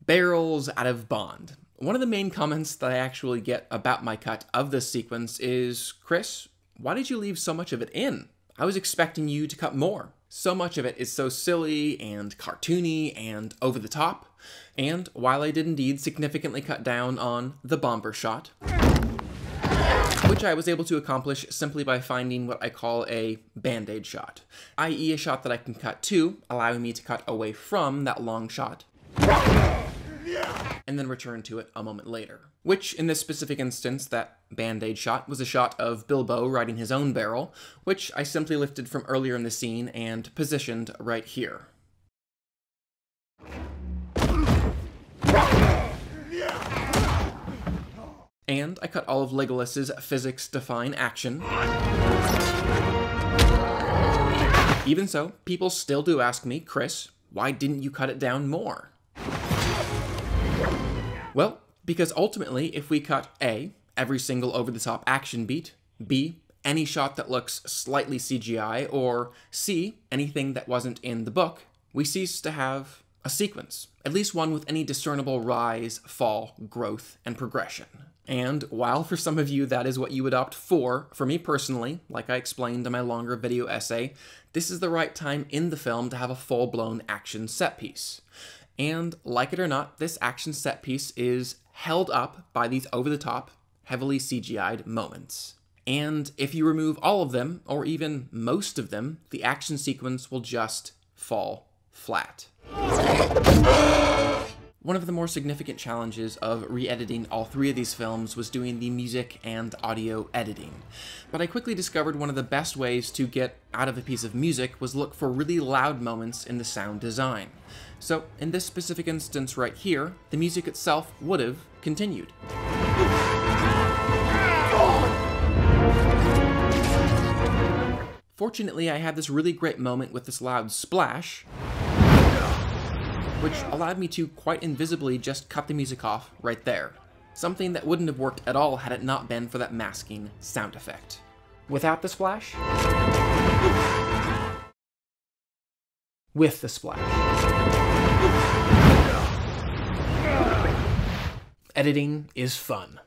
Barrels out of Bond. One of the main comments that I actually get about my cut of this sequence is, Chris, why did you leave so much of it in? I was expecting you to cut more. So much of it is so silly and cartoony and over the top. And while I did indeed significantly cut down on the bomber shot, which I was able to accomplish simply by finding what I call a band-aid shot, i.e. a shot that I can cut to, allowing me to cut away from that long shot, and then return to it a moment later. Which, in this specific instance, that band-aid shot was a shot of Bilbo riding his own barrel, which I simply lifted from earlier in the scene and positioned right here. And I cut all of Legolas's physics-defying action. Even so, people still do ask me, Chris, why didn't you cut it down more? Well, because ultimately, if we cut A, every single over-the-top action beat, B, any shot that looks slightly CGI, or C, anything that wasn't in the book, we cease to have a sequence, at least one with any discernible rise, fall, growth, and progression. And while for some of you that is what you would opt for me personally, like I explained in my longer video essay, this is the right time in the film to have a full-blown action set piece. And like it or not, this action set piece is held up by these over-the-top, heavily CGI'd moments. And if you remove all of them, or even most of them, the action sequence will just fall flat. One of the more significant challenges of re-editing all three of these films was doing the music and audio editing. But I quickly discovered one of the best ways to get out of a piece of music was look for really loud moments in the sound design. So in this specific instance right here, the music itself would have continued. Fortunately, I had this really great moment with this loud splash, which allowed me to quite invisibly just cut the music off right there. Something that wouldn't have worked at all had it not been for that masking sound effect. Without the splash? With the splash. Editing is fun.